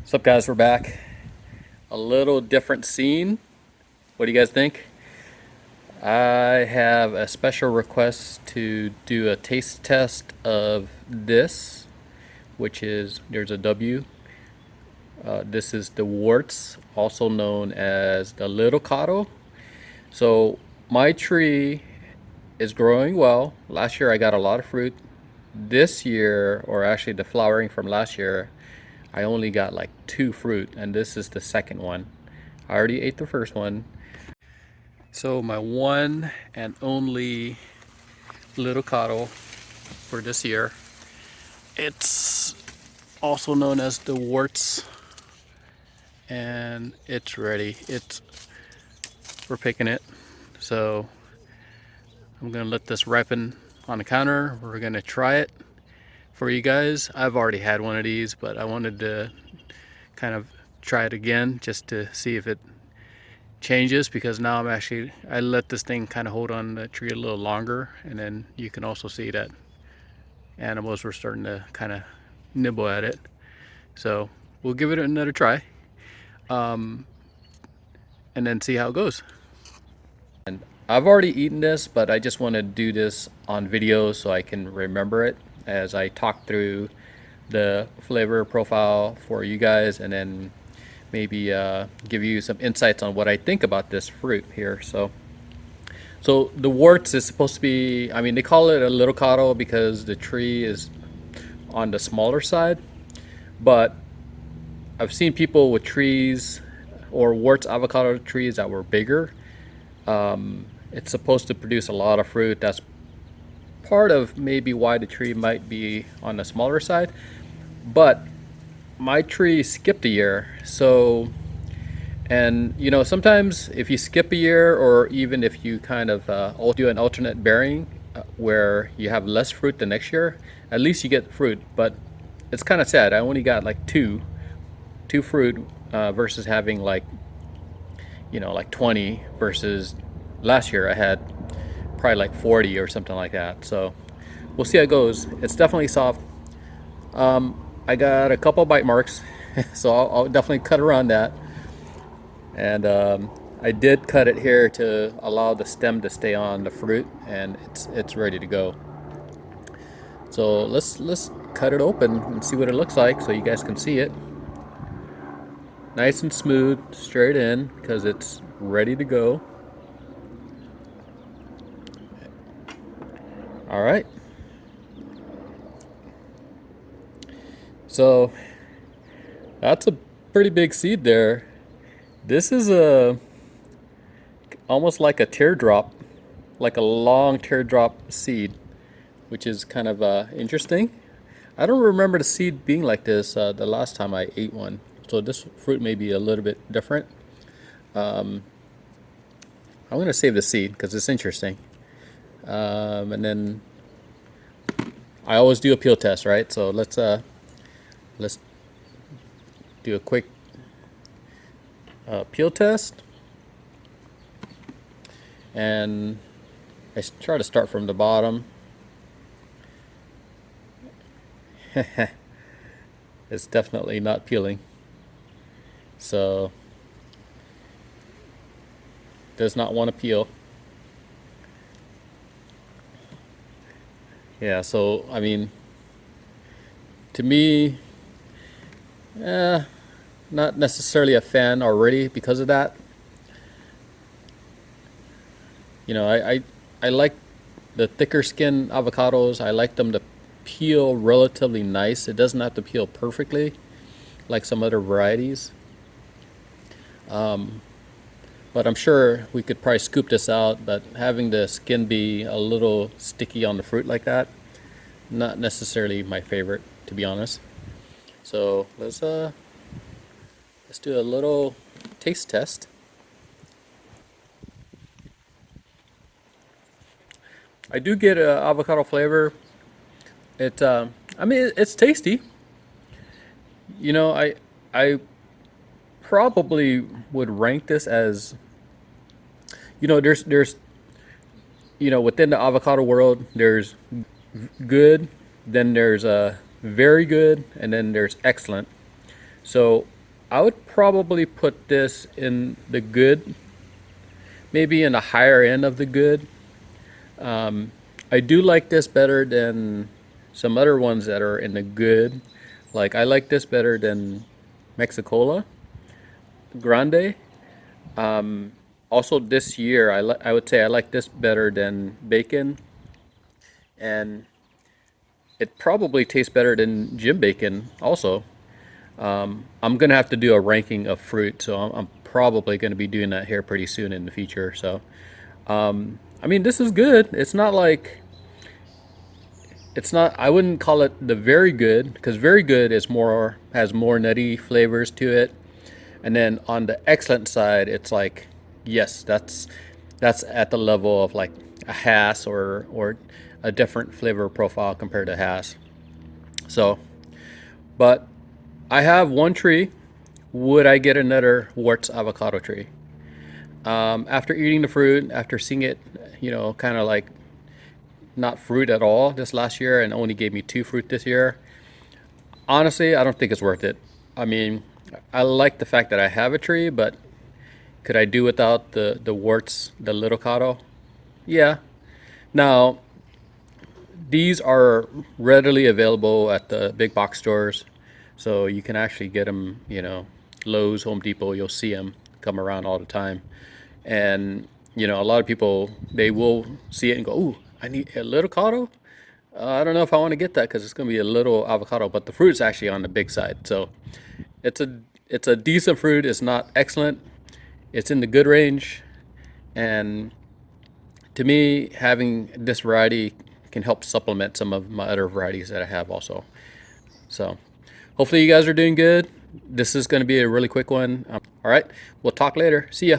What's up, guys? We're back. A little different scene. What do you guys think? I have a special request to do a taste test of this, which is there's a W. This is the Wurtz, also known as the little Cado. So my tree is growing well. Last year I got a lot of fruit. This year, or actually the flowering from last year, I only got like 2 fruit, and this is the second one. I already ate the first one. So my one and only little Cado for this year. It's also known as the Wurtz, and it's ready. We're picking it. So I'm gonna let this ripen on the counter. We're gonna try it for you guys. I've already had one of these, but I wanted to kind of try it again just to see if it changes, because now I let this thing kind of hold on the tree a little longer, and then you can also see that animals were starting to kind of nibble at it. So we'll give it another try, and then see how it goes. And I've already eaten this, but I just want to do this on video so I can remember it as I talk through the flavor profile for you guys, and then maybe give you some insights on what I think about this fruit here. So the Wurtz is supposed to be, I mean, they call it a little Cado because the tree is on the smaller side, but I've seen people with trees or Wurtz avocado trees that were bigger. It's supposed to produce a lot of fruit. That's part of maybe why the tree might be on the smaller side. But my tree skipped a year, so, and you know, sometimes if you skip a year, or even if you kind of do an alternate bearing where you have less fruit the next year, at least you get fruit. But it's kind of sad. I only got like two fruit versus having like, you know, like 20, versus last year I had probably like 40 or something like that. So we'll see how it goes. It's definitely soft. I got a couple bite marks, so I'll definitely cut around that. And I did cut it here to allow the stem to stay on the fruit, and it's ready to go. So let's cut it open and see what it looks like, so you guys can see it. Nice and smooth, straight in, because it's ready to go. All right. So that's a pretty big seed there. This is almost like a teardrop, like a long teardrop seed, which is kind of interesting. I don't remember the seed being like this the last time I ate one. So this fruit may be a little bit different. I'm gonna save the seed because it's interesting. And then I always do a peel test, right? So let's do a quick peel test, and I try to start from the bottom. It's definitely not peeling, so does not want to peel. Yeah, so I mean, to me, not necessarily a fan already because of that. You know, I like the thicker skin avocados. I like them to peel relatively nice. It doesn't have to peel perfectly like some other varieties. But I'm sure we could probably scoop this out, but having the skin be a little sticky on the fruit like that, not necessarily my favorite, to be honest. So let's do a little taste test. I do get a avocado flavor. I mean, it's tasty. You know, I probably would rank this as, you know, there's you know, within the avocado world, there's good, then there's very good, and then there's excellent. So I would probably put this in the good, maybe in the higher end of the good. I do like this better than some other ones that are in the good. Like I like this better than Mexicola Grande. Also this year, I would say I like this better than bacon, and it probably tastes better than gym bacon also. I'm gonna have to do a ranking of fruit, so I'm probably gonna be doing that here pretty soon in the future. So, I mean, this is good. It's not like it's not. I wouldn't call it the very good because very good is more has more nutty flavors to it, and then on the excellent side, it's like yes, that's at the level of like a Hass or a different flavor profile compared to Hass. So, but I have one tree. Would I get another Wurtz avocado tree? After eating the fruit, after seeing it, kind of like not fruit at all this last year and only gave me two fruit this year, honestly, I don't think it's worth it. I mean, I like the fact that I have a tree, but could I do without the Wurtz, the little Cado? Yeah. Now, these are readily available at the big box stores, so you can actually get them, Lowe's, Home Depot, you'll see them come around all the time. And, a lot of people, they will see it and go, ooh, I need a little Cado. I don't know if I want to get that because it's going to be a little avocado, but the fruit's actually on the big side. So it's a it's a decent fruit. It's not excellent. It's in the good range, and to me, having this variety can help supplement some of my other varieties that I have also. So hopefully you guys are doing good. This is going to be a really quick one. All right, we'll talk later. See ya.